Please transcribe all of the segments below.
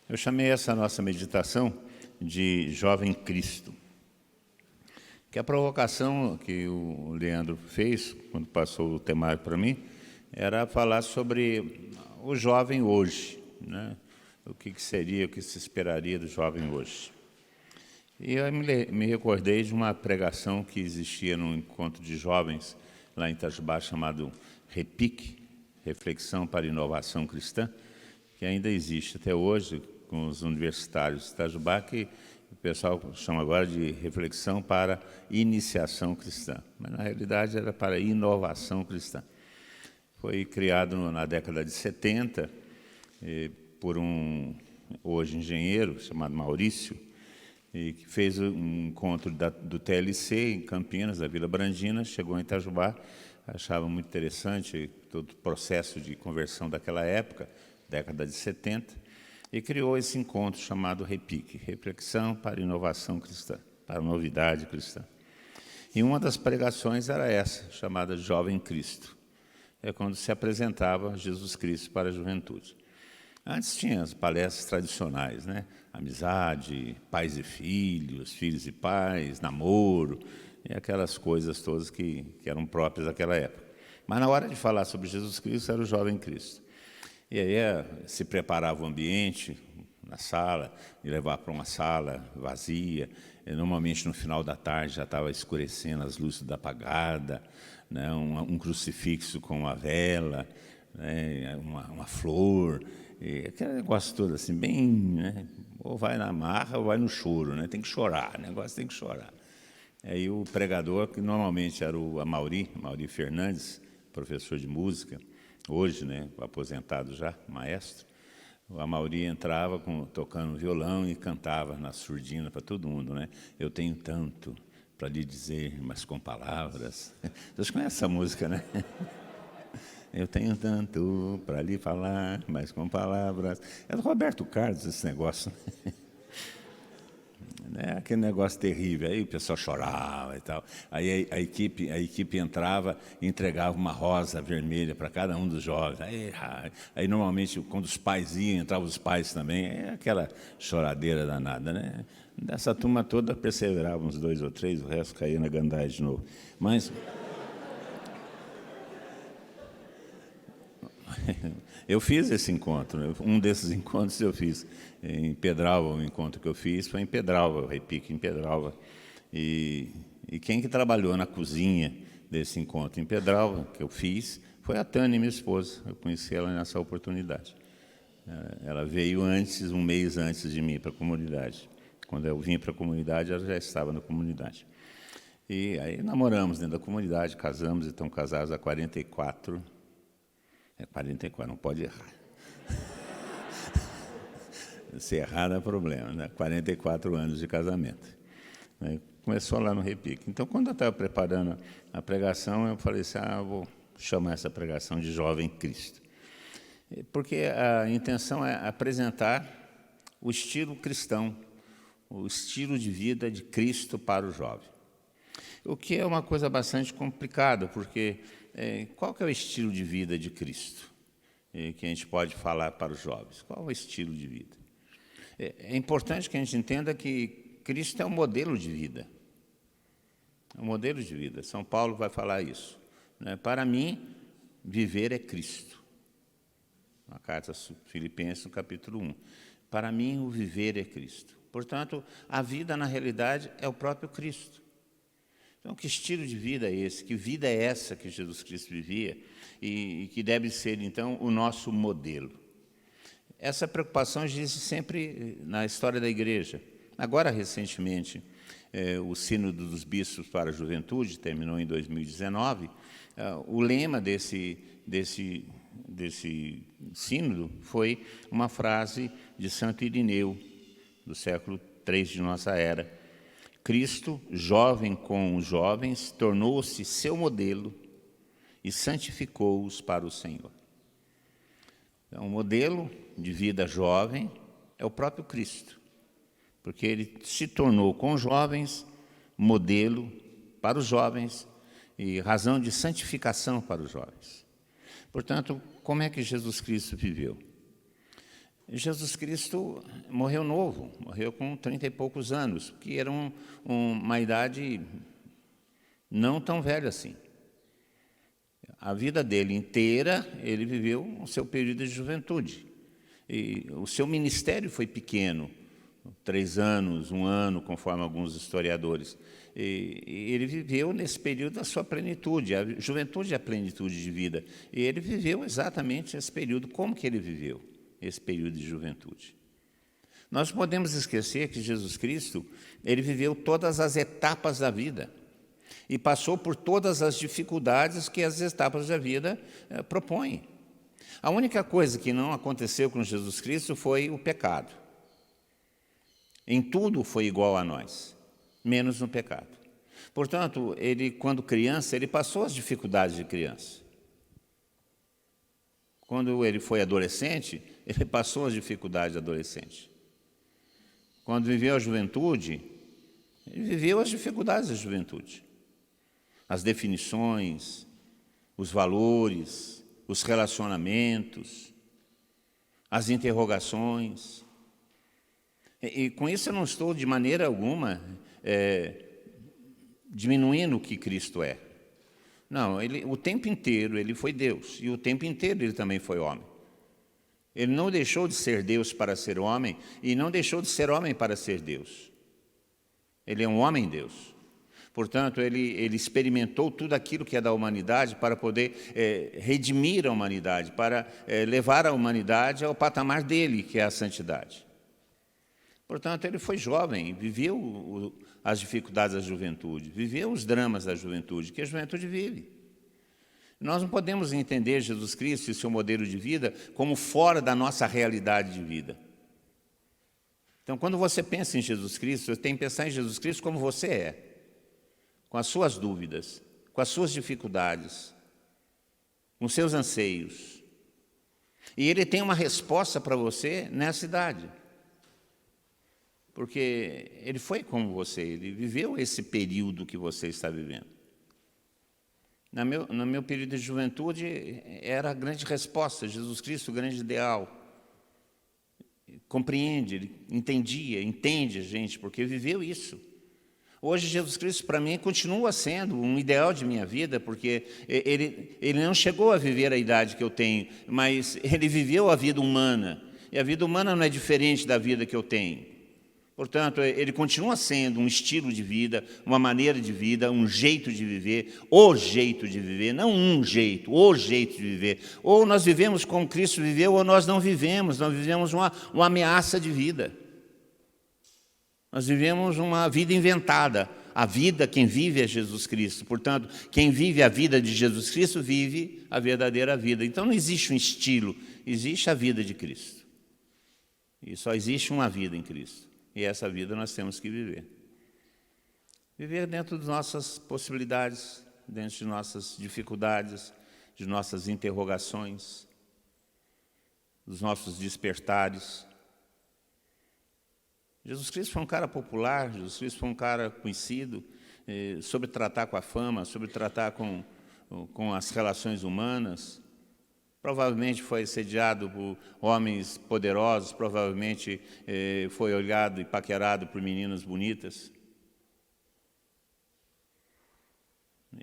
Eu chamei essa nossa meditação de Jovem Cristo, que a provocação que o Leandro fez, quando passou o temário para mim, era falar sobre o jovem hoje, né? O que seria, o que se esperaria do jovem hoje. E eu me recordei de uma pregação que existia num encontro de jovens lá em Itajubá, chamado REPIC, Reflexão para Inovação Cristã, que ainda existe até hoje com os universitários de Itajubá, que o pessoal chama agora de Reflexão para Iniciação Cristã, mas na realidade era para Inovação Cristã. Foi criado na década de 70 por um hoje engenheiro chamado Maurício, e que fez um encontro do TLC em Campinas, da Vila Brandina, chegou em Itajubá, achava muito interessante todo o processo de conversão daquela época, década de 70, e criou esse encontro chamado REPIC, Reflexão para Inovação Cristã, para Novidade Cristã. E uma das pregações era essa, chamada Jovem Cristo. É quando se apresentava Jesus Cristo para a juventude. Antes tinha as palestras tradicionais, né? Amizade, pais e filhos, filhos e pais, namoro, e aquelas coisas todas que eram próprias daquela época. Mas na hora de falar sobre Jesus Cristo, era o Jovem Cristo. E aí se preparava o ambiente na sala, e levar para uma sala vazia. E, normalmente no final da tarde já estava escurecendo, as luzes da apagada, né? Um crucifixo com uma vela, né? uma flor, e aquele negócio todo assim, bem, né? Ou vai na marra ou vai no choro, né? Tem que chorar, o negócio tem que chorar. Aí o pregador, que normalmente era o Amaury Fernandes, professor de música, hoje, né, aposentado já, maestro, o Amaury entrava tocando violão e cantava na surdina para todo mundo, né? Eu tenho tanto para lhe dizer, mas com palavras. Vocês conhecem essa música, né? Eu tenho tanto para lhe falar, mas com palavras. É do Roberto Carlos esse negócio. Né? Aquele negócio terrível. Aí o pessoal chorava e tal. Aí a equipe entrava e entregava uma rosa vermelha para cada um dos jovens. Aí normalmente, quando os pais iam, entravam os pais também. É aquela choradeira danada, né? Dessa turma toda perseverava uns 2 ou 3, o resto caía na gandaia de novo. Mas eu fiz esse encontro, um desses encontros eu fiz em Pedralva. O encontro que eu fiz foi em Pedralva, o REPIC em Pedralva. E quem que trabalhou na cozinha desse encontro em Pedralva, que eu fiz, foi a Tânia, minha esposa. Eu conheci ela nessa oportunidade. Ela veio antes, um mês antes de mim, para a comunidade. Quando eu vim para a comunidade, ela já estava na comunidade. E aí namoramos dentro da comunidade, casamos e estamos casados há 44. 44, não pode errar. Se errar, não é problema, né? 44 anos de casamento. Começou lá no REPIC. Então, quando eu estava preparando a pregação, eu falei assim, eu vou chamar essa pregação de Jovem Cristo. Porque a intenção é apresentar o estilo cristão, o estilo de vida de Cristo para o jovem. O que é uma coisa bastante complicada, porque qual que é o estilo de vida de Cristo que a gente pode falar para os jovens? Qual é o estilo de vida? É importante que a gente entenda que Cristo é um modelo de vida. É um modelo de vida. São Paulo vai falar isso, né? Para mim, viver é Cristo. Na carta aos Filipenses, no capítulo 1. Para mim, o viver é Cristo. Portanto, a vida, na realidade, é o próprio Cristo. Então, que estilo de vida é esse? Que vida é essa que Jesus Cristo vivia e que deve ser, então, o nosso modelo? Essa preocupação existe sempre na história da igreja. Agora, recentemente, o Sínodo dos Bispos para a Juventude, terminou em 2019, o lema desse sínodo foi uma frase de Santo Irineu, do século III de nossa era. Cristo, jovem com os jovens, tornou-se seu modelo e santificou-os para o Senhor. Então, o modelo de vida jovem é o próprio Cristo, porque ele se tornou com os jovens modelo para os jovens e razão de santificação para os jovens. Portanto, como é que Jesus Cristo viveu? Jesus Cristo morreu novo, morreu com 30 e poucos anos, que era uma idade não tão velha assim. A vida dele inteira, ele viveu o seu período de juventude. E o seu ministério foi pequeno, 3 anos, 1 ano, conforme alguns historiadores. E ele viveu nesse período a sua plenitude. A juventude é a plenitude de vida. E ele viveu exatamente esse período. Como que ele viveu esse período de juventude? Nós podemos esquecer que Jesus Cristo, ele viveu todas as etapas da vida e passou por todas as dificuldades que as etapas da vida propõem. A única coisa que não aconteceu com Jesus Cristo foi o pecado. Em tudo foi igual a nós, menos no pecado. Portanto, ele, quando criança, ele passou as dificuldades de criança. Quando ele foi adolescente, ele passou as dificuldades de adolescente. Quando viveu a juventude, ele viveu as dificuldades da juventude. As definições, os valores, os relacionamentos, as interrogações. E com isso eu não estou de maneira alguma diminuindo o que Cristo é. Não, o tempo inteiro ele foi Deus, e o tempo inteiro ele também foi homem. Ele não deixou de ser Deus para ser homem, e não deixou de ser homem para ser Deus. Ele é um homem-Deus. Portanto, ele experimentou tudo aquilo que é da humanidade para poder redimir a humanidade, para levar a humanidade ao patamar dele, que é a santidade. Portanto, ele foi jovem, viveu as dificuldades da juventude, viveu os dramas da juventude, que a juventude vive. Nós não podemos entender Jesus Cristo e seu modelo de vida como fora da nossa realidade de vida. Então, quando você pensa em Jesus Cristo, você tem que pensar em Jesus Cristo como você é, com as suas dúvidas, com as suas dificuldades, com os seus anseios. E ele tem uma resposta para você nessa idade. Porque ele foi como você, ele viveu esse período que você está vivendo. No meu período de juventude, era a grande resposta, Jesus Cristo, o grande ideal. Compreende, ele entendia, entende a gente, porque viveu isso. Hoje, Jesus Cristo, para mim, continua sendo um ideal de minha vida, porque ele não chegou a viver a idade que eu tenho, mas ele viveu a vida humana, e a vida humana não é diferente da vida que eu tenho. Portanto, ele continua sendo um estilo de vida, uma maneira de vida, um jeito de viver, o jeito de viver, não um jeito, o jeito de viver. Ou nós vivemos como Cristo viveu, ou nós não vivemos uma ameaça de vida. Nós vivemos uma vida inventada. A vida, quem vive é Jesus Cristo. Portanto, quem vive a vida de Jesus Cristo, vive a verdadeira vida. Então, não existe um estilo, existe a vida de Cristo. E só existe uma vida em Cristo. E essa vida nós temos que viver. Viver dentro das nossas possibilidades, dentro de nossas dificuldades, de nossas interrogações, dos nossos despertares. Jesus Cristo foi um cara popular, Jesus Cristo foi um cara conhecido, sobre tratar com a fama, sobre tratar com as relações humanas. Provavelmente foi assediado por homens poderosos, provavelmente foi olhado e paquerado por meninas bonitas.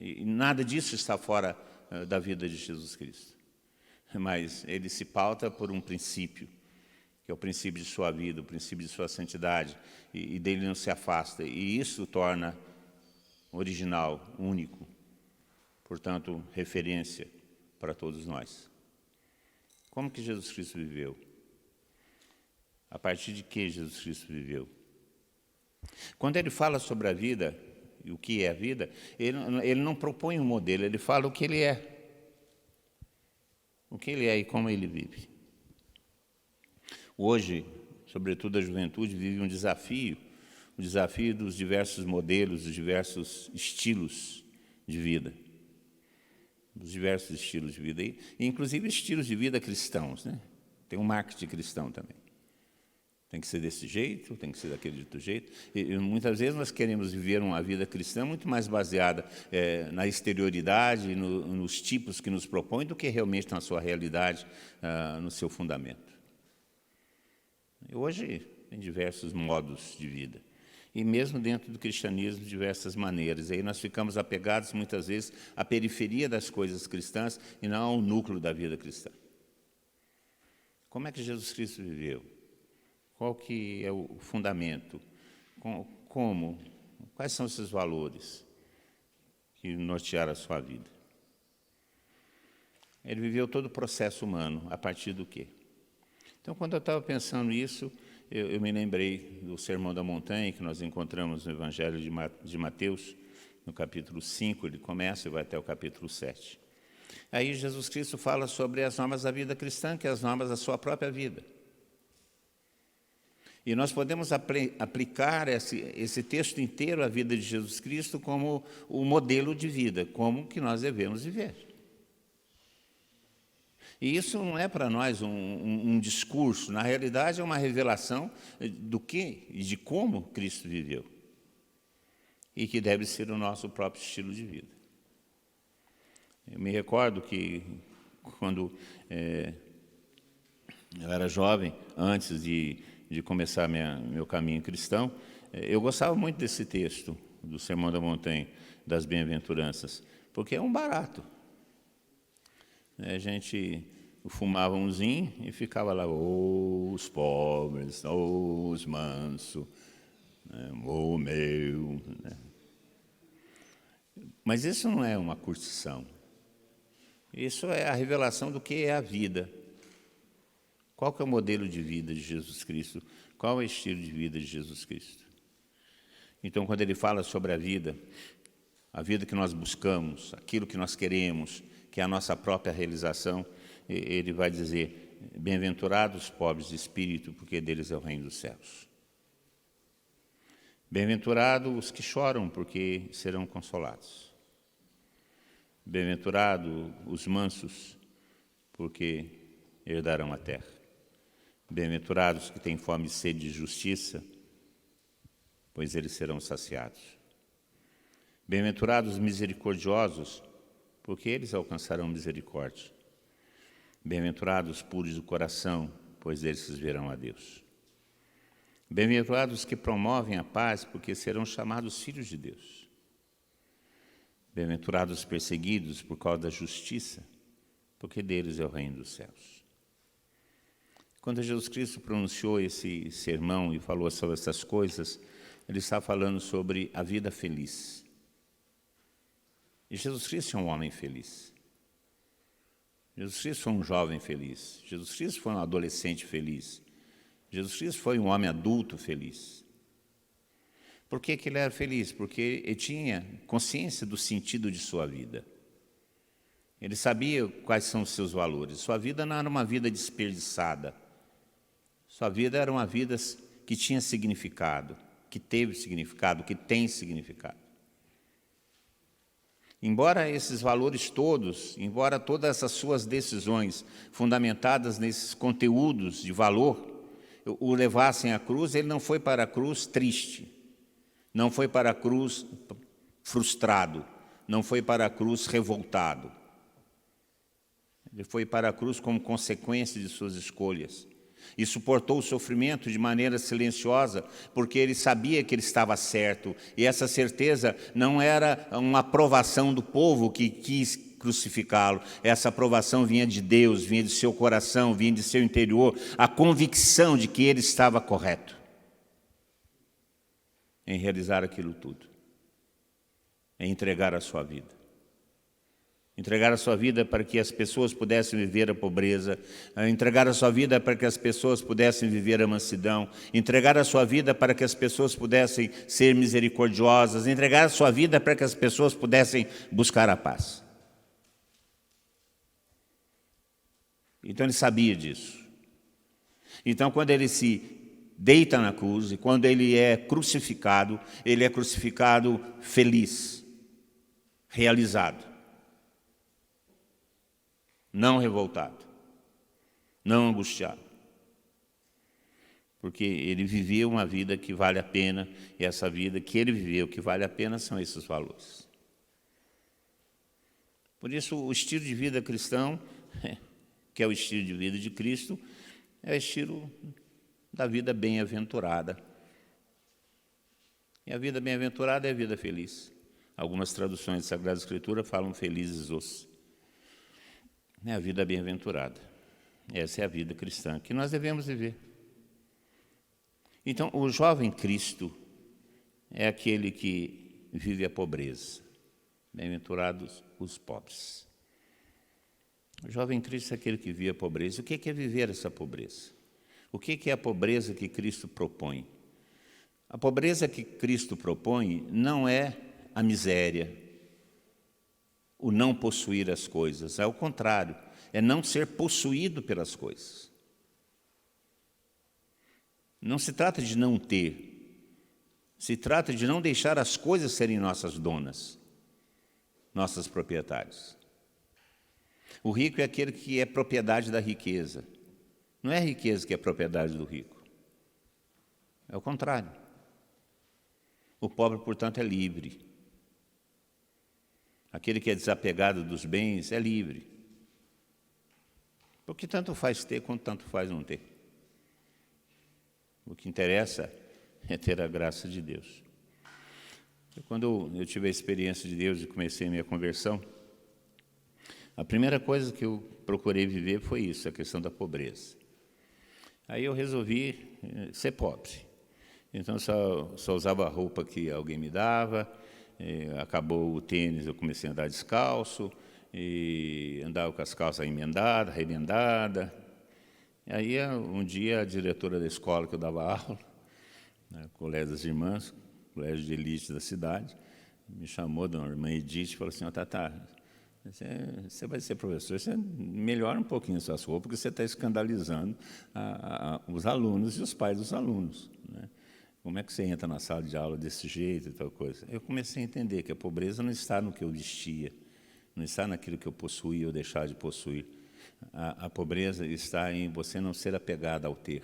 E nada disso está fora da vida de Jesus Cristo. Mas ele se pauta por um princípio, que é o princípio de sua vida, o princípio de sua santidade, e dele não se afasta. E isso o torna original, único, portanto, referência para todos nós. Como que Jesus Cristo viveu? A partir de que Jesus Cristo viveu? Quando ele fala sobre a vida, e o que é a vida, ele não propõe um modelo, ele fala o que ele é. O que ele é e como ele vive. Hoje, sobretudo a juventude, vive um desafio dos diversos modelos, dos diversos estilos de vida. Dos diversos estilos de vida, e inclusive estilos de vida cristãos, né? Tem um marketing cristão também. Tem que ser desse jeito, tem que ser daquele outro jeito. E muitas vezes nós queremos viver uma vida cristã muito mais baseada na exterioridade, nos tipos que nos propõe, do que realmente na sua realidade, no seu fundamento. Hoje tem diversos modos de vida. E mesmo dentro do cristianismo, diversas maneiras. Aí nós ficamos apegados, muitas vezes, à periferia das coisas cristãs e não ao núcleo da vida cristã. Como é que Jesus Cristo viveu? Qual que é o fundamento? Como? Quais são esses valores que nortearam a sua vida? Ele viveu todo o processo humano, a partir do quê? Então, quando eu estava pensando nisso, eu me lembrei do Sermão da Montanha, que nós encontramos no Evangelho de Mateus, no capítulo 5, ele começa e vai até o capítulo 7. Aí Jesus Cristo fala sobre as normas da vida cristã, que é as normas da sua própria vida. E nós podemos aplicar esse texto inteiro à vida de Jesus Cristo como o modelo de vida, como que nós devemos viver. E isso não é para nós um discurso, na realidade é uma revelação do que e de como Cristo viveu. E que deve ser o nosso próprio estilo de vida. Eu me recordo que quando eu era jovem, antes de começar meu caminho cristão, eu gostava muito desse texto do Sermão da Montanha, das Bem-aventuranças, porque é um barato. A gente fumava umzinho e ficava lá, os pobres, os mansos, o meu. Né? Mas isso não é uma curtição. Isso é a revelação do que é a vida. Qual que é o modelo de vida de Jesus Cristo? Qual é o estilo de vida de Jesus Cristo? Então, quando ele fala sobre a vida que nós buscamos, aquilo que nós queremos, que é a nossa própria realização, ele vai dizer, bem-aventurados os pobres de espírito, porque deles é o reino dos céus. Bem-aventurados os que choram, porque serão consolados. Bem-aventurados os mansos, porque herdarão a terra. Bem-aventurados que têm fome e sede de justiça, pois eles serão saciados. Bem-aventurados os misericordiosos, porque eles alcançarão misericórdia. Bem-aventurados os puros do coração, pois eles verão a Deus. Bem-aventurados os que promovem a paz, porque serão chamados filhos de Deus. Bem-aventurados os perseguidos por causa da justiça, porque deles é o reino dos céus. Quando Jesus Cristo pronunciou esse sermão e falou sobre essas coisas, ele está falando sobre a vida feliz. E Jesus Cristo é um homem feliz. Jesus Cristo foi um jovem feliz. Jesus Cristo foi um adolescente feliz. Jesus Cristo foi um homem adulto feliz. Por que ele era feliz? Porque ele tinha consciência do sentido de sua vida. Ele sabia quais são os seus valores. Sua vida não era uma vida desperdiçada. Sua vida era uma vida que tinha significado, que teve significado, que tem significado. Embora esses valores todos, embora todas as suas decisões fundamentadas nesses conteúdos de valor o levassem à cruz, ele não foi para a cruz triste, não foi para a cruz frustrado, não foi para a cruz revoltado. Ele foi para a cruz como consequência de suas escolhas. E suportou o sofrimento de maneira silenciosa, porque ele sabia que ele estava certo. E essa certeza não era uma aprovação do povo que quis crucificá-lo. Essa aprovação vinha de Deus, vinha de seu coração, vinha de seu interior, a convicção de que ele estava correto em realizar aquilo tudo, em entregar a sua vida. Entregar a sua vida para que as pessoas pudessem viver a pobreza, entregar a sua vida para que as pessoas pudessem viver a mansidão, entregar a sua vida para que as pessoas pudessem ser misericordiosas, entregar a sua vida para que as pessoas pudessem buscar a paz. Então ele sabia disso. Então quando ele se deita na cruz e quando ele é crucificado feliz, realizado. Não revoltado, não angustiado, porque ele viveu uma vida que vale a pena, e essa vida que ele viveu que vale a pena são esses valores. Por isso, o estilo de vida cristão, que é o estilo de vida de Cristo, é o estilo da vida bem-aventurada. E a vida bem-aventurada é a vida feliz. Algumas traduções da Sagrada Escritura falam felizes os. É a vida bem-aventurada. Essa é a vida cristã que nós devemos viver. Então, o jovem Cristo é aquele que vive a pobreza. Bem-aventurados os pobres. O jovem Cristo é aquele que vive a pobreza. O que é viver essa pobreza? O que é a pobreza que Cristo propõe? A pobreza que Cristo propõe não é a miséria, o não possuir as coisas. É o contrário, é não ser possuído pelas coisas. Não se trata de não ter, se trata de não deixar as coisas serem nossas donas, nossas proprietárias. O rico é aquele que é propriedade da riqueza. Não é a riqueza que é propriedade do rico. É o contrário. O pobre, portanto, é livre. Aquele que é desapegado dos bens é livre. Porque tanto faz ter quanto tanto faz não ter. O que interessa é ter a graça de Deus. Quando eu tive a experiência de Deus e comecei a minha conversão, a primeira coisa que eu procurei viver foi isso, a questão da pobreza. Aí eu resolvi ser pobre. Então, só usava a roupa que alguém me dava, acabou o tênis, eu comecei a andar descalço, e andava com as calças emendadas, remendadas. Aí, um dia, a diretora da escola que eu dava aula, né, Colégio das Irmãs, colégio de elite da cidade, me chamou, dona irmã Edith, e falou assim, Tata, você vai ser professor, você melhora um pouquinho as suas roupas, porque você está escandalizando os alunos e os pais dos alunos, né? Como é que você entra na sala de aula desse jeito e tal coisa? Eu comecei a entender que a pobreza não está no que eu vestia, não está naquilo que eu possuía ou deixar de possuir. A pobreza está em você não ser apegado ao ter,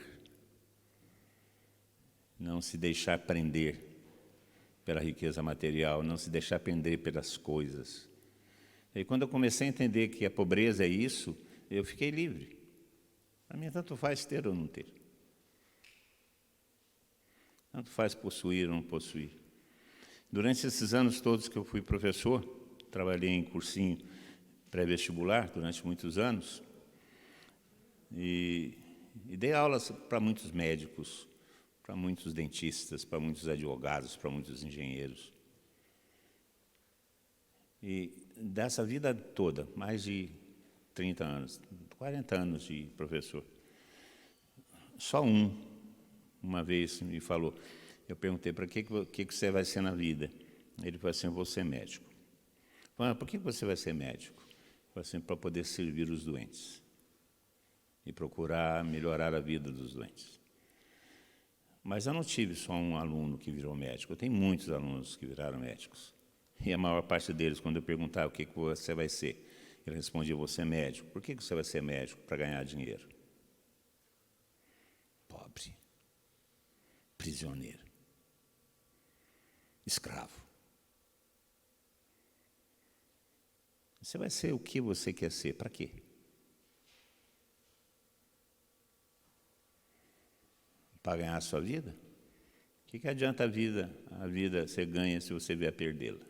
não se deixar prender pela riqueza material, não se deixar prender pelas coisas. E quando eu comecei a entender que a pobreza é isso, eu fiquei livre. Para mim, tanto faz ter ou não ter. Tanto faz possuir ou não possuir. Durante esses anos todos que eu fui professor, trabalhei em cursinho pré-vestibular durante muitos anos e dei aulas para muitos médicos, para muitos dentistas, para muitos advogados, para muitos engenheiros. E dessa vida toda, mais de 30 anos, 40 anos de professor, só uma vez me falou, eu perguntei, para que você vai ser na vida? Ele falou assim, eu vou ser médico. Eu falei, por que você vai ser médico? Ele falou assim, para poder servir os doentes e procurar melhorar a vida dos doentes. Mas eu não tive só um aluno que virou médico, eu tenho muitos alunos que viraram médicos. E a maior parte deles, quando eu perguntava o que você vai ser, ele respondia, eu vou ser médico. Por que você vai ser médico? Para ganhar dinheiro. Pobre. Prisioneiro. Escravo. Você vai ser o que você quer ser? Para quê? Para ganhar a sua vida? O que adianta a vida você ganha se você vier perdê-la?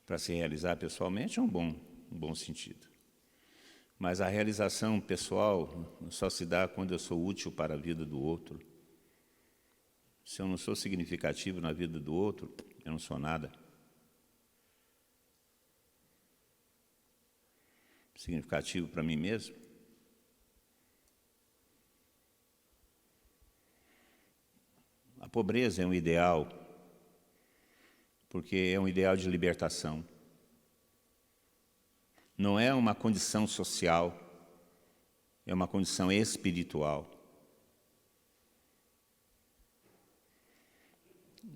Para se realizar pessoalmente é um bom sentido. Mas a realização pessoal só se dá quando eu sou útil para a vida do outro. Se eu não sou significativo na vida do outro, eu não sou nada. Significativo para mim mesmo. A pobreza é um ideal, porque é um ideal de libertação. Não é uma condição social, é uma condição espiritual.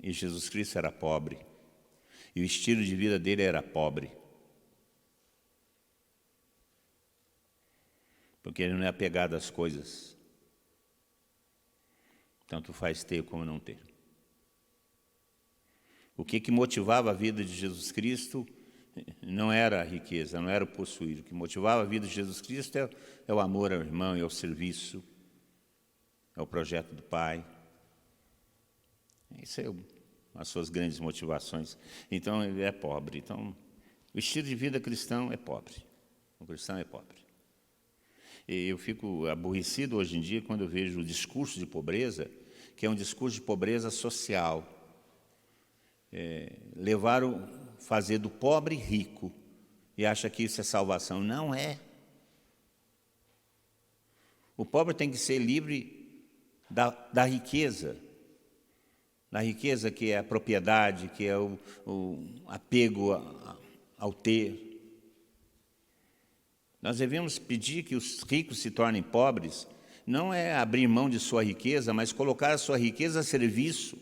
E Jesus Cristo era pobre, e o estilo de vida dele era pobre. Porque ele não é apegado às coisas. Tanto faz ter como não ter. O que motivava a vida de Jesus Cristo não era a riqueza, não era o possuir. O que motivava a vida de Jesus Cristo é o amor ao irmão e ao serviço, é o projeto do Pai. Isso é as suas grandes motivações. Então, ele é pobre. Então, o estilo de vida cristão é pobre. O cristão é pobre. E eu fico aborrecido hoje em dia quando eu vejo o discurso de pobreza, que é um discurso de pobreza social. Fazer do pobre rico e acha que isso é salvação. Não é. O pobre tem que ser livre da riqueza. Da riqueza que é a propriedade, que é o apego ao ter. Nós devemos pedir que os ricos se tornem pobres, não é abrir mão de sua riqueza, mas colocar a sua riqueza a serviço.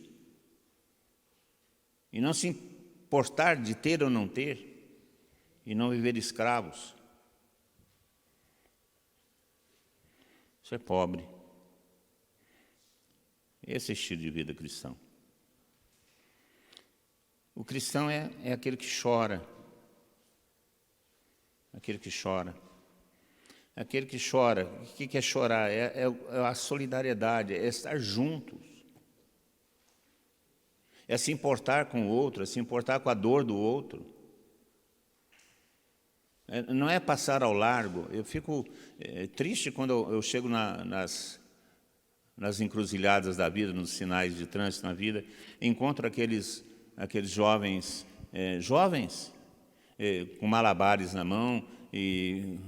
E não se importar de ter ou não ter, e não viver escravos. Isso é pobre. Esse é o estilo de vida cristão. O cristão é aquele que chora. Aquele que chora. Aquele que chora. O que é chorar? É a solidariedade, é estar juntos. É se importar com o outro, é se importar com a dor do outro. Não é passar ao largo. Eu fico triste quando eu chego nas encruzilhadas da vida, nos sinais de trânsito na vida, encontro aqueles jovens, com malabares na mão e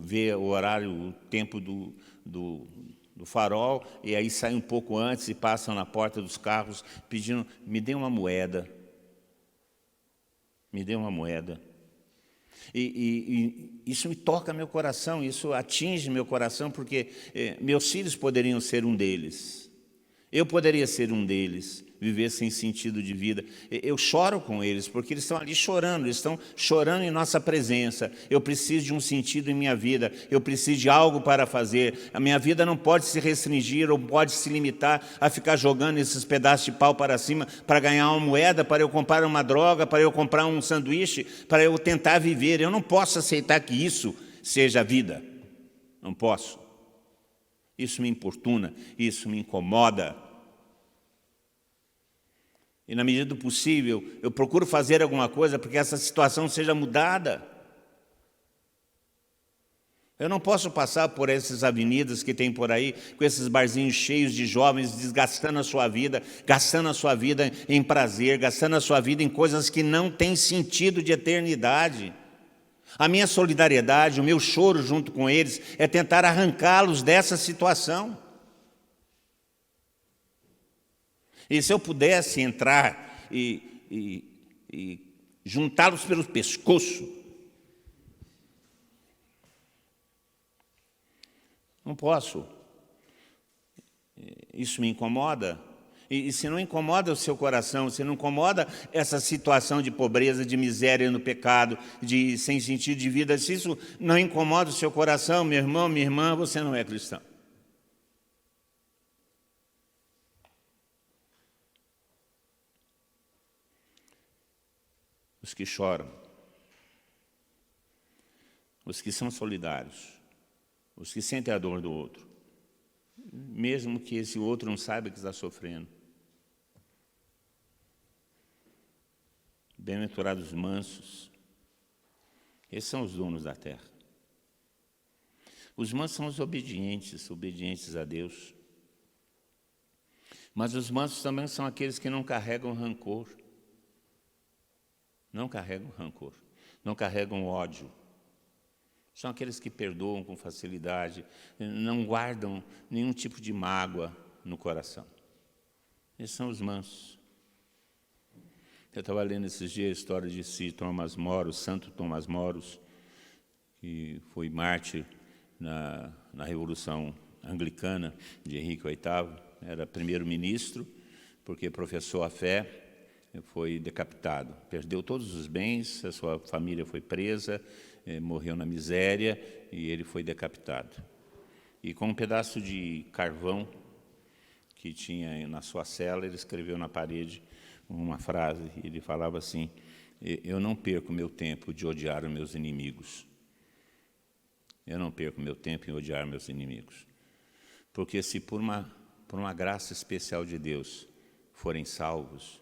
vê o horário, o tempo do farol, e aí saem um pouco antes e passam na porta dos carros pedindo, me dê uma moeda. Me dê uma moeda. E isso me toca meu coração, isso atinge meu coração, porque meus filhos poderiam ser um deles. Eu poderia ser um deles, viver sem sentido de vida. Eu choro com eles, porque eles estão ali chorando, eles estão chorando em nossa presença. Eu preciso de um sentido em minha vida, eu preciso de algo para fazer. A minha vida não pode se restringir ou pode se limitar a ficar jogando esses pedaços de pau para cima para ganhar uma moeda, para eu comprar uma droga, para eu comprar um sanduíche, para eu tentar viver. Eu não posso aceitar que isso seja a vida. Não posso. Isso me importuna, isso me incomoda. E, na medida do possível, eu procuro fazer alguma coisa para que essa situação seja mudada. Eu não posso passar por essas avenidas que tem por aí, com esses barzinhos cheios de jovens, desgastando a sua vida, gastando a sua vida em prazer, gastando a sua vida em coisas que não têm sentido de eternidade. A minha solidariedade, o meu choro junto com eles, é tentar arrancá-los dessa situação. E se eu pudesse entrar e juntá-los pelo pescoço, não posso. Isso me incomoda. E se não incomoda o seu coração, se não incomoda essa situação de pobreza, de miséria no pecado, de sem sentido de vida, se isso não incomoda o seu coração, meu irmão, minha irmã, você não é cristão. Os que choram, os que são solidários, os que sentem a dor do outro, mesmo que esse outro não saiba que está sofrendo. Bem-aventurados mansos, esses são os donos da terra. Os mansos são os obedientes a Deus. Mas os mansos também são aqueles que não carregam rancor. Não carregam rancor, não carregam ódio. São aqueles que perdoam com facilidade, não guardam nenhum tipo de mágoa no coração. Esses são os mansos. Eu estava lendo esses dias a história de Thomas Moros, Santo Tomás Moros, que foi mártir na Revolução Anglicana de Henrique VIII, era primeiro-ministro, porque professou a fé, foi decapitado. Perdeu todos os bens, a sua família foi presa, morreu na miséria e ele foi decapitado. E com um pedaço de carvão que tinha na sua cela, ele escreveu na parede uma frase, ele falava assim, eu não perco meu tempo de odiar os meus inimigos. Eu não perco meu tempo em odiar meus inimigos. Porque se por uma graça especial de Deus forem salvos,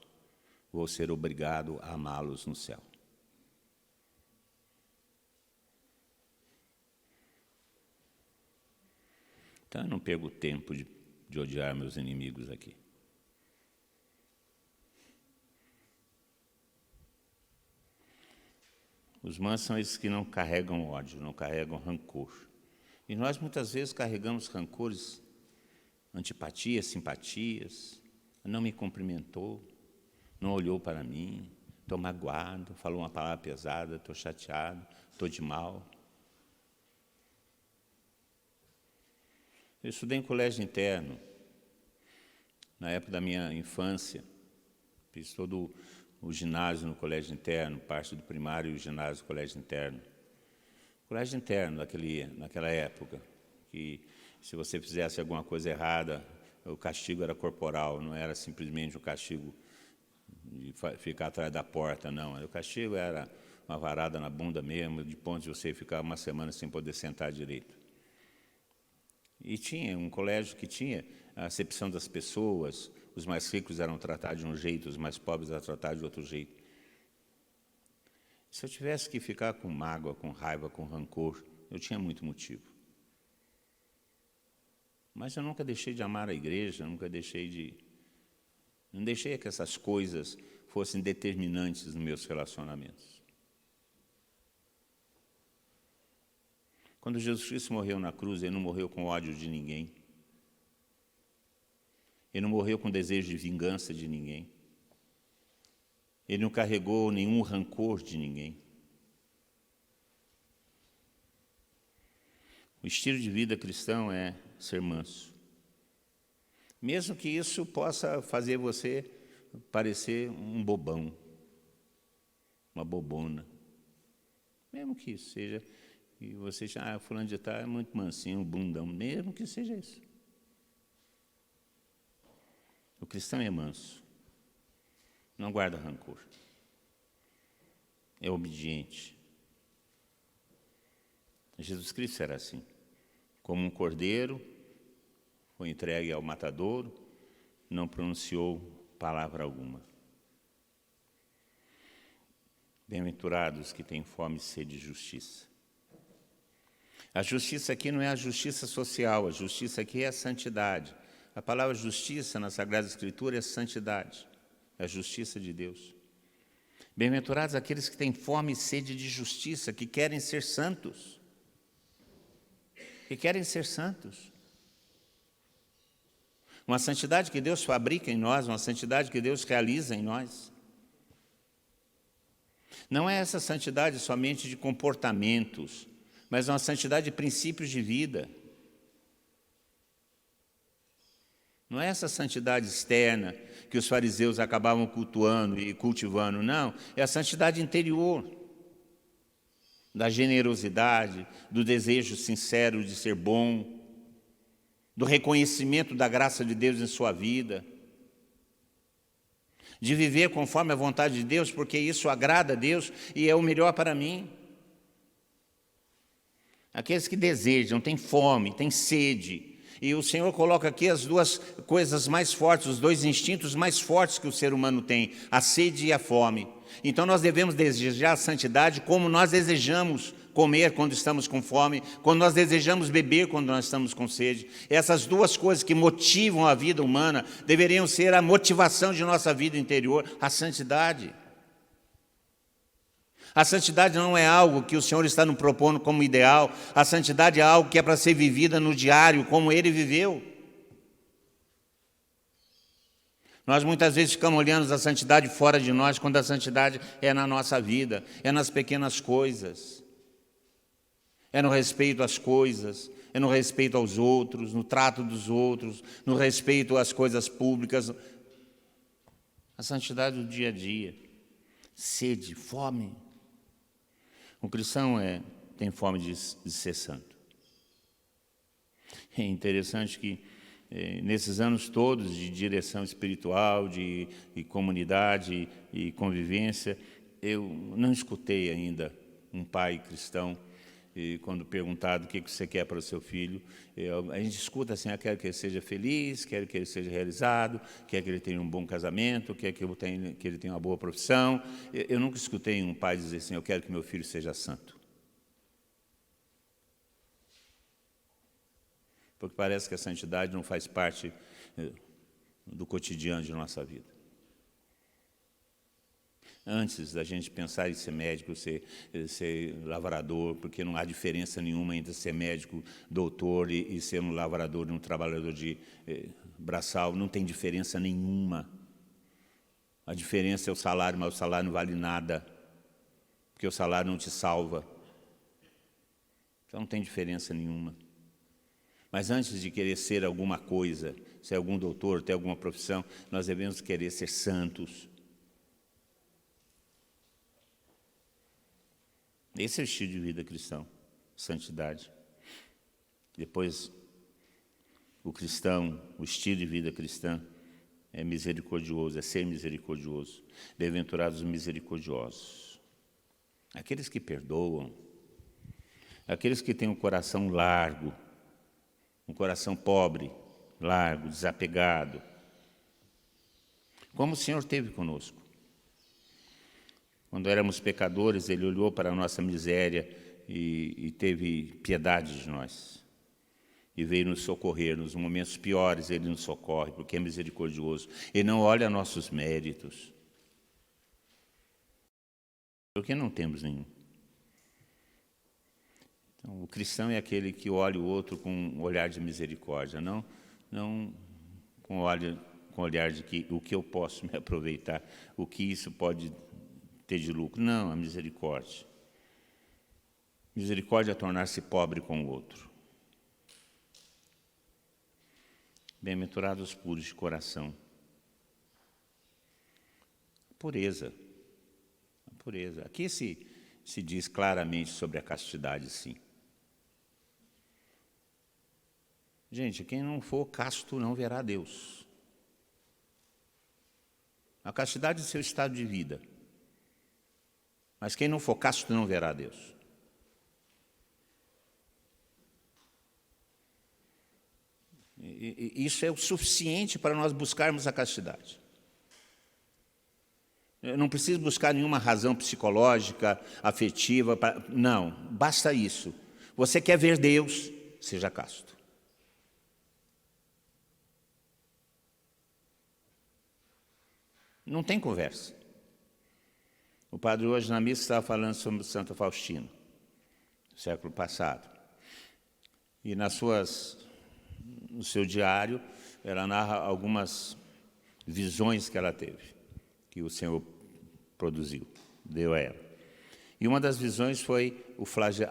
vou ser obrigado a amá-los no céu. Então eu não perco tempo de odiar meus inimigos aqui. Os mansos são esses que não carregam ódio, não carregam rancor. E nós muitas vezes carregamos rancores, antipatias, simpatias. Não me cumprimentou, não olhou para mim, estou magoado, falou uma palavra pesada, estou chateado, estou de mal. Eu estudei em colégio interno, na época da minha infância. Fiz todo o ginásio no colégio interno, parte do primário e o ginásio do colégio interno. Colégio interno naquela época, que se você fizesse alguma coisa errada, o castigo era corporal, não era simplesmente o castigo de ficar atrás da porta, não. O castigo era uma varada na bunda mesmo, de ponto de você ficar uma semana sem poder sentar direito. E tinha um colégio que tinha a acepção das pessoas, os mais ricos eram tratados de um jeito, os mais pobres eram tratados de outro jeito. Se eu tivesse que ficar com mágoa, com raiva, com rancor, eu tinha muito motivo. Mas eu nunca deixei de amar a igreja, não deixei que essas coisas fossem determinantes nos meus relacionamentos. Quando Jesus Cristo morreu na cruz, Ele não morreu com ódio de ninguém. Ele não morreu com desejo de vingança de ninguém. Ele não carregou nenhum rancor de ninguém. O estilo de vida cristão é ser manso. Mesmo que isso possa fazer você parecer um bobão, uma bobona. Mesmo que isso seja, e você já, fulano de tal é muito mansinho, um bundão, mesmo que seja isso. O cristão é manso, não guarda rancor, é obediente. Jesus Cristo era assim, como um cordeiro, foi entregue ao matadouro, não pronunciou palavra alguma. Bem-aventurados que têm fome e sede de justiça. A justiça aqui não é a justiça social, a justiça aqui é a santidade. A palavra justiça na Sagrada Escritura é santidade, é a justiça de Deus. Bem-aventurados aqueles que têm fome e sede de justiça, que querem ser santos. Que querem ser santos. Uma santidade que Deus fabrica em nós, uma santidade que Deus realiza em nós. Não é essa santidade somente de comportamentos, mas uma santidade de princípios de vida. Não é essa santidade externa que os fariseus acabavam cultuando e cultivando, não. É a santidade interior, da generosidade, do desejo sincero de ser bom, do reconhecimento da graça de Deus em sua vida, de viver conforme a vontade de Deus, porque isso agrada a Deus e é o melhor para mim. Aqueles que desejam, têm fome, têm sede. E o Senhor coloca aqui as duas coisas mais fortes, os dois instintos mais fortes que o ser humano tem, a sede e a fome. Então nós devemos desejar a santidade como nós desejamos comer quando estamos com fome, quando nós desejamos beber quando nós estamos com sede. Essas duas coisas que motivam a vida humana deveriam ser a motivação de nossa vida interior, a santidade. A santidade não é algo que o Senhor está nos propondo como ideal. A santidade é algo que é para ser vivida no diário, como Ele viveu. Nós muitas vezes ficamos olhando a santidade fora de nós, quando a santidade é na nossa vida, é nas pequenas coisas. É no respeito às coisas, é no respeito aos outros, no trato dos outros, no respeito às coisas públicas. A santidade do dia a dia. Sede, fome. O cristão tem fome de ser santo. É interessante que, nesses anos todos de direção espiritual, de comunidade e convivência, eu não escutei ainda um pai cristão, e quando perguntado o que você quer para o seu filho, a gente escuta assim, quero que ele seja feliz, quero que ele seja realizado, quero que ele tenha um bom casamento, quero que ele tenha uma boa profissão. Eu nunca escutei um pai dizer assim, eu quero que meu filho seja santo. Porque parece que a santidade não faz parte do cotidiano de nossa vida. Antes da gente pensar em ser médico, ser lavrador, porque não há diferença nenhuma entre ser médico, doutor e ser um lavrador, um trabalhador de braçal, não tem diferença nenhuma. A diferença é o salário, mas o salário não vale nada, porque o salário não te salva. Então não tem diferença nenhuma. Mas antes de querer ser alguma coisa, ser algum doutor, ter alguma profissão, nós devemos querer ser santos. Esse é o estilo de vida cristão, santidade. Depois, o cristão, o estilo de vida cristã é misericordioso, é ser misericordioso. Bem-aventurados os misericordiosos. Aqueles que perdoam, aqueles que têm um coração largo, um coração pobre, largo, desapegado. Como o Senhor teve conosco. Quando éramos pecadores, Ele olhou para a nossa miséria e teve piedade de nós. E veio nos socorrer. Nos momentos piores, Ele nos socorre, porque é misericordioso. Ele não olha nossos méritos. Porque não temos nenhum. Então, o cristão é aquele que olha o outro com um olhar de misericórdia, não com olhar de que o que eu posso me aproveitar, o que isso pode ter de lucro. Não, a misericórdia. Misericórdia é tornar-se pobre com o outro. Bem-aventurados puros de coração. Pureza. A pureza. Aqui se diz claramente sobre a castidade, sim. Gente, quem não for casto não verá Deus. A castidade é seu estado de vida. Mas quem não for casto não verá Deus. E isso é o suficiente para nós buscarmos a castidade. Eu não preciso buscar nenhuma razão psicológica, afetiva. Não, basta isso. Você quer ver Deus, seja casto. Não tem conversa. O padre hoje na missa estava falando sobre Santa Faustina, do século passado. E no seu diário, ela narra algumas visões que ela teve, que o Senhor produziu, deu a ela. E uma das visões foi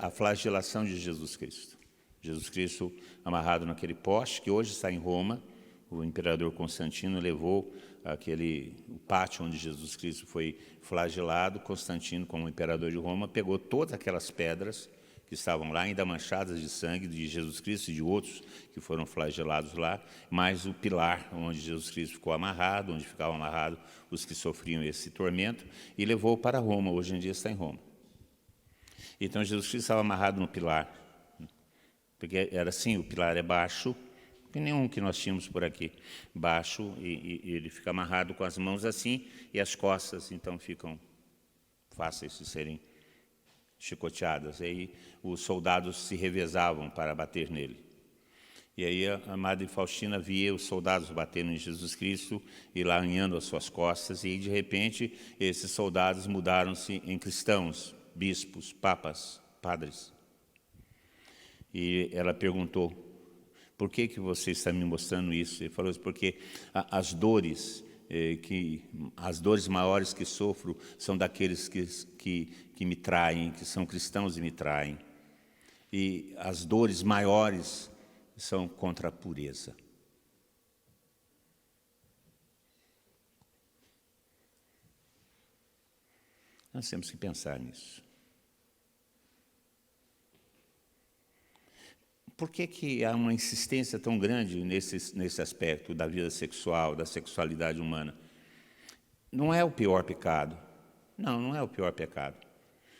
a flagelação de Jesus Cristo. Jesus Cristo amarrado naquele poste, que hoje está em Roma. O imperador Constantino levou o pátio onde Jesus Cristo foi flagelado. Constantino, como imperador de Roma, pegou todas aquelas pedras que estavam lá, ainda manchadas de sangue de Jesus Cristo e de outros que foram flagelados lá, mais o pilar onde Jesus Cristo ficou amarrado, onde ficavam amarrados os que sofriam esse tormento, e levou para Roma. Hoje em dia está em Roma. Então Jesus Cristo estava amarrado no pilar, porque era assim, o pilar é baixo, que nenhum que nós tínhamos por aqui, baixo, e ele fica amarrado com as mãos assim, e as costas, então, ficam fáceis de serem chicoteadas. Aí os soldados se revezavam para bater nele. E aí a Madre Faustina via os soldados batendo em Jesus Cristo e lanhando as suas costas, e de repente esses soldados mudaram-se em cristãos, bispos, papas, padres. E ela perguntou: por que você está me mostrando isso? Ele falou isso porque as dores maiores que sofro são daqueles que me traem, que são cristãos e me traem. E as dores maiores são contra a pureza. Nós temos que pensar nisso. Por que há uma insistência tão grande nesse aspecto da vida sexual, da sexualidade humana? Não é o pior pecado. Não, não é o pior pecado.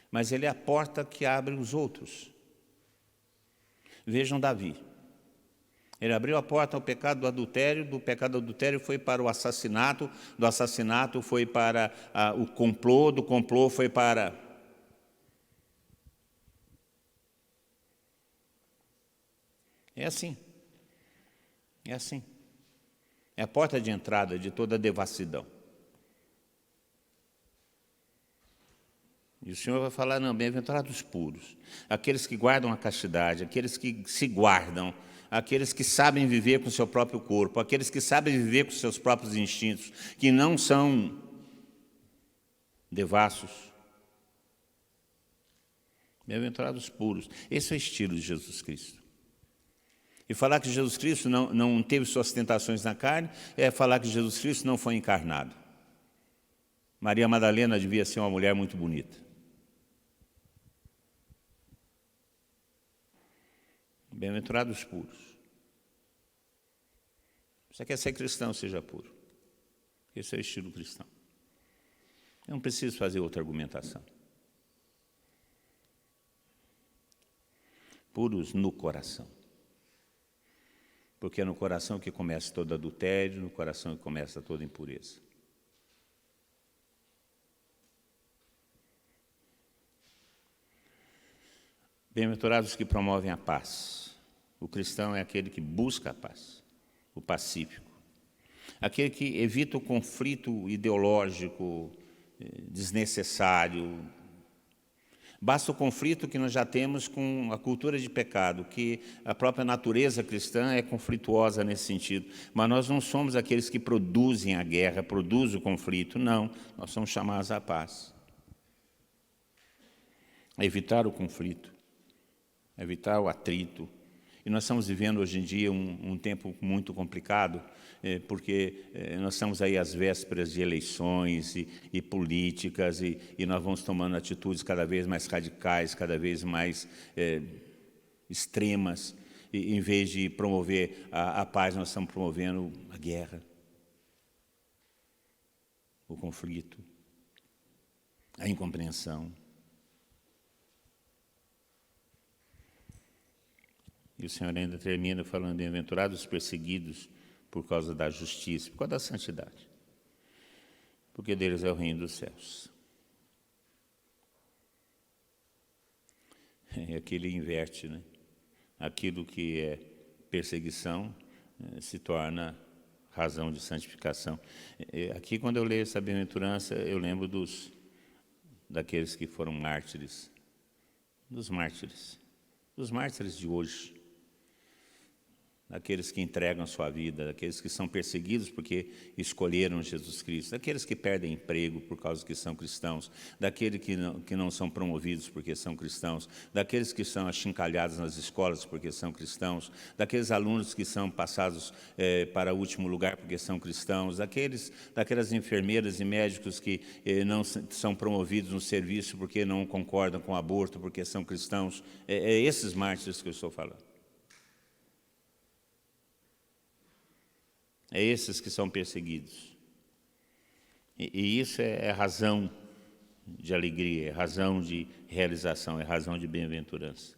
Mas ele é a porta que abre os outros. Vejam Davi. Ele abriu a porta ao pecado do pecado do adultério foi para o assassinato, do assassinato foi para o complô, do complô foi para... É assim. É assim. É a porta de entrada de toda a devassidão. E o Senhor vai falar, não, bem-aventurados puros, aqueles que guardam a castidade, aqueles que se guardam, aqueles que sabem viver com o seu próprio corpo, aqueles que sabem viver com os seus próprios instintos, que não são devassos. Bem-aventurados puros. Esse é o estilo de Jesus Cristo. E falar que Jesus Cristo não teve suas tentações na carne é falar que Jesus Cristo não foi encarnado. Maria Madalena devia ser uma mulher muito bonita. Bem-aventurados puros. Você quer ser cristão, seja puro. Esse é o estilo cristão. Eu não preciso fazer outra argumentação. Puros no coração. Porque é no coração que começa todo adultério, no coração que começa toda impureza. Bem-aventurados que promovem a paz. O cristão é aquele que busca a paz, o pacífico. Aquele que evita o conflito ideológico desnecessário. Basta o conflito que nós já temos com a cultura de pecado, que a própria natureza cristã é conflituosa nesse sentido. Mas nós não somos aqueles que produzem a guerra, produzem o conflito, não. Nós somos chamados à paz. A evitar o conflito, a evitar o atrito. E nós estamos vivendo hoje em dia um tempo muito complicado, porque nós estamos aí às vésperas de eleições e políticas, e nós vamos tomando atitudes cada vez mais radicais, cada vez mais extremas, e em vez de promover a paz, nós estamos promovendo a guerra, o conflito, a incompreensão. E o Senhor ainda termina falando, bem-aventurados os perseguidos por causa da justiça, por causa da santidade, porque deles é o reino dos céus. É aquele inverte, né? Aquilo que é perseguição se torna razão de santificação. Aqui, quando eu leio essa bem-aventurança, eu lembro daqueles que foram mártires, dos mártires de hoje. Daqueles que entregam a sua vida, daqueles que são perseguidos porque escolheram Jesus Cristo, daqueles que perdem emprego por causa que são cristãos, daqueles que não são promovidos porque são cristãos, daqueles que são achincalhados nas escolas porque são cristãos, daqueles alunos que são passados para o último lugar porque são cristãos, daquelas enfermeiras e médicos que não são promovidos no serviço porque não concordam com o aborto porque são cristãos. É esses mártires que eu estou falando. É esses que são perseguidos. E isso é razão de alegria, é razão de realização, é razão de bem-aventurança.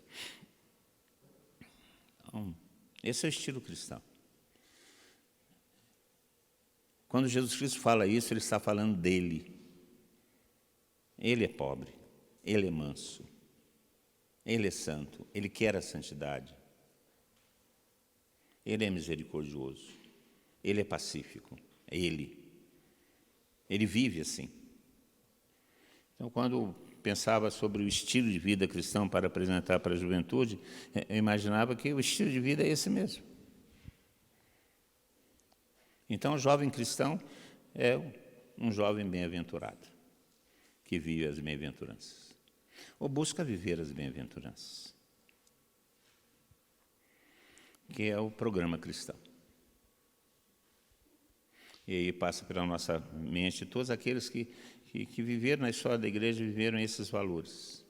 Então, esse é o estilo cristão. Quando Jesus Cristo fala isso, Ele está falando dele. Ele é pobre, Ele é manso, Ele é santo, Ele quer a santidade. Ele é misericordioso. Ele é pacífico, é Ele. Ele vive assim. Então, quando pensava sobre o estilo de vida cristão para apresentar para a juventude, eu imaginava que o estilo de vida é esse mesmo. Então, o jovem cristão é um jovem bem-aventurado, que vive as bem-aventuranças, ou busca viver as bem-aventuranças, que é o programa cristão. E aí passa pela nossa mente todos aqueles que viveram na história da igreja, viveram esses valores.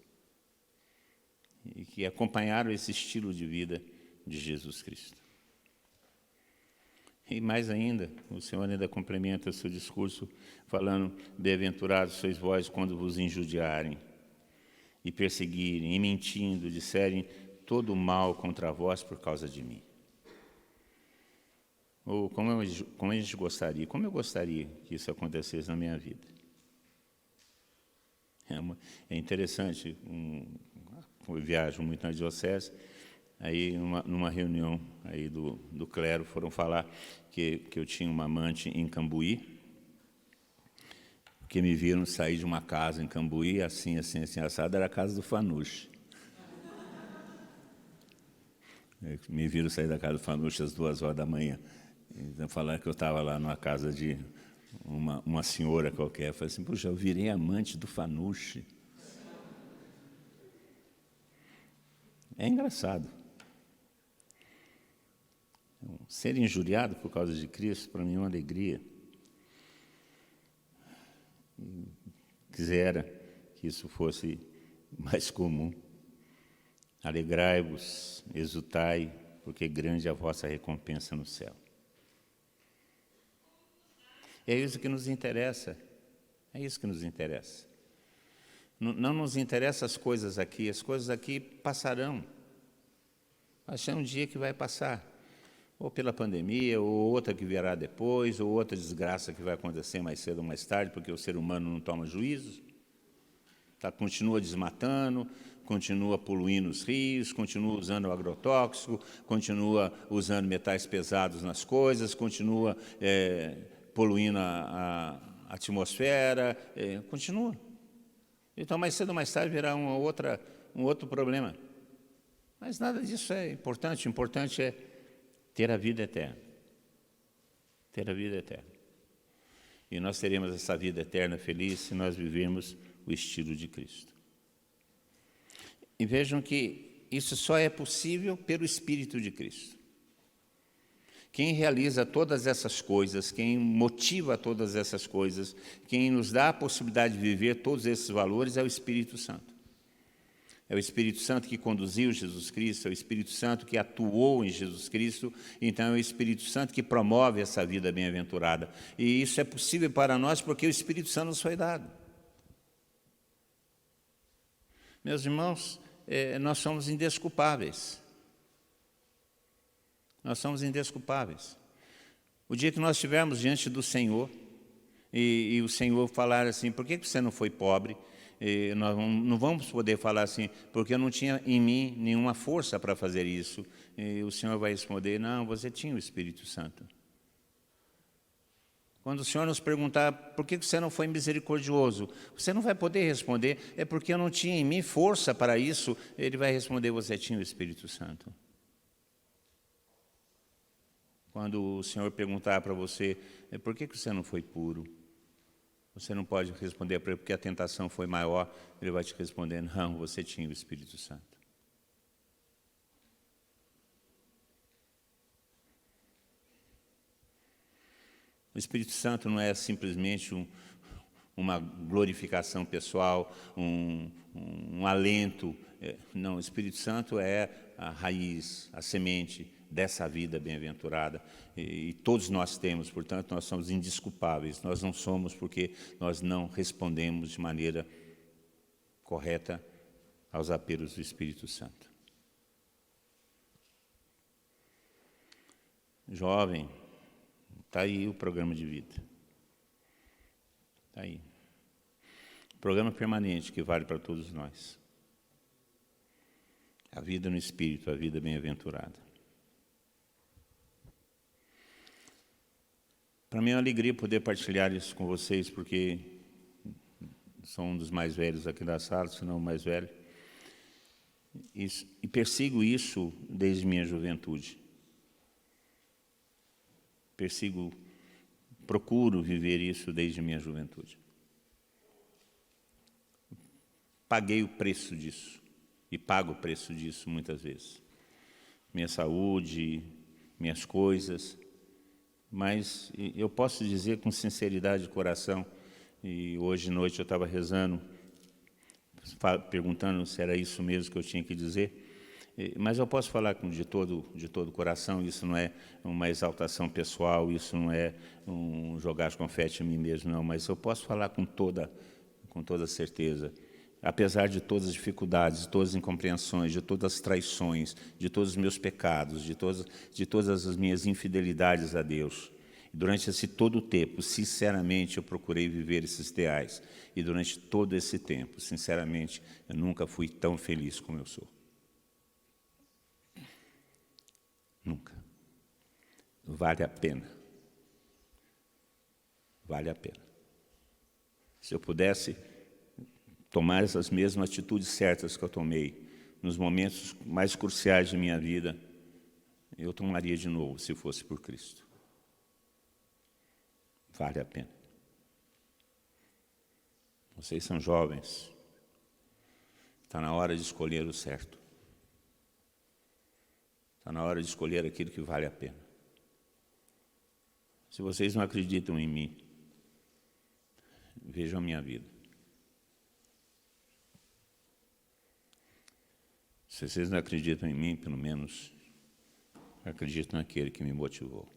E que acompanharam esse estilo de vida de Jesus Cristo. E mais ainda, o Senhor ainda complementa o seu discurso falando: bem-aventurados sois vós quando vos injuriarem e perseguirem, e mentindo, disserem todo o mal contra vós por causa de mim. Ou como a gente gostaria, como eu gostaria que isso acontecesse na minha vida. É interessante, eu viajo muito na diocese, aí numa reunião aí do clero foram falar que eu tinha uma amante em Cambuí, que me viram sair de uma casa em Cambuí, assim, assado, era a casa do Fanucci. Me viram sair da casa do Fanucci às 2h da manhã. Então, falaram que eu estava lá numa casa de uma senhora qualquer. Eu falei assim: puxa, eu virei amante do Fanucci. É engraçado. Ser injuriado por causa de Cristo, para mim, é uma alegria. Quisera que isso fosse mais comum. Alegrai-vos, exultai, porque grande é a vossa recompensa no céu. É isso que nos interessa. É isso que nos interessa. Não nos interessam as coisas aqui passarão. Vai ser um dia que vai passar. Ou pela pandemia, ou outra que virá depois, ou outra desgraça que vai acontecer mais cedo ou mais tarde, porque o ser humano não toma juízo. Continua desmatando, continua poluindo os rios, continua usando agrotóxico, continua usando metais pesados nas coisas, continua poluindo a atmosfera, continua. Então, mais cedo ou mais tarde virá um outro problema. Mas nada disso é importante. O importante é ter a vida eterna. Ter a vida eterna. E nós teremos essa vida eterna feliz se nós vivermos o estilo de Cristo. E vejam que isso só é possível pelo Espírito de Cristo. Quem realiza todas essas coisas, quem motiva todas essas coisas, quem nos dá a possibilidade de viver todos esses valores é o Espírito Santo. É o Espírito Santo que conduziu Jesus Cristo, é o Espírito Santo que atuou em Jesus Cristo, então é o Espírito Santo que promove essa vida bem-aventurada. E isso é possível para nós porque o Espírito Santo nos foi dado. Meus irmãos, nós somos indesculpáveis. Nós somos indesculpáveis. O dia que nós estivermos diante do Senhor e o Senhor falar assim: por que você não foi pobre? Nós não vamos poder falar assim, porque eu não tinha em mim nenhuma força para fazer isso. E o Senhor vai responder: não, você tinha o Espírito Santo. Quando o Senhor nos perguntar por que você não foi misericordioso, você não vai poder responder: é porque eu não tinha em mim força para isso. Ele vai responder: você tinha o Espírito Santo. Quando o Senhor perguntar para você: por que você não foi puro? Você não pode responder porque a tentação foi maior. Ele vai te responder: não, você tinha o Espírito Santo. O Espírito Santo não é simplesmente uma glorificação pessoal, um alento. Não, o Espírito Santo é a raiz, a semente dessa vida bem-aventurada. E todos nós temos, portanto, nós somos indesculpáveis. Nós não somos porque nós não respondemos de maneira correta aos apelos do Espírito Santo. Jovem, está aí o programa de vida. Está aí. Programa permanente que vale para todos nós. A vida no Espírito, a vida bem-aventurada. Para mim é uma alegria poder partilhar isso com vocês, porque sou um dos mais velhos aqui da sala, se não o mais velho. E persigo isso desde minha juventude. Procuro viver isso desde minha juventude. Paguei o preço disso, e pago o preço disso muitas vezes. Minha saúde, minhas coisas, mas eu posso dizer com sinceridade de coração, e hoje à noite eu estava rezando, perguntando se era isso mesmo que eu tinha que dizer. Mas eu posso falar de todo o coração, isso não é uma exaltação pessoal, isso não é um jogar confete em mim mesmo, não, mas eu posso falar com toda certeza. Apesar de todas as dificuldades, de todas as incompreensões, de todas as traições, de todos os meus pecados, de todas as minhas infidelidades a Deus, durante esse todo o tempo, sinceramente, eu procurei viver esses ideais. E durante todo esse tempo, sinceramente, eu nunca fui tão feliz como eu sou. Nunca. Vale a pena. Vale a pena. Se eu pudesse tomar essas mesmas atitudes certas que eu tomei nos momentos mais cruciais de minha vida, eu tomaria de novo, se fosse por Cristo. Vale a pena. Vocês são jovens. Está na hora de escolher o certo. Está na hora de escolher aquilo que vale a pena. Se vocês não acreditam em mim, vejam a minha vida. Se vocês não acreditam em mim, pelo menos acreditam naquele que me motivou.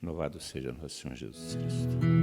Louvado seja nosso Senhor Jesus Cristo.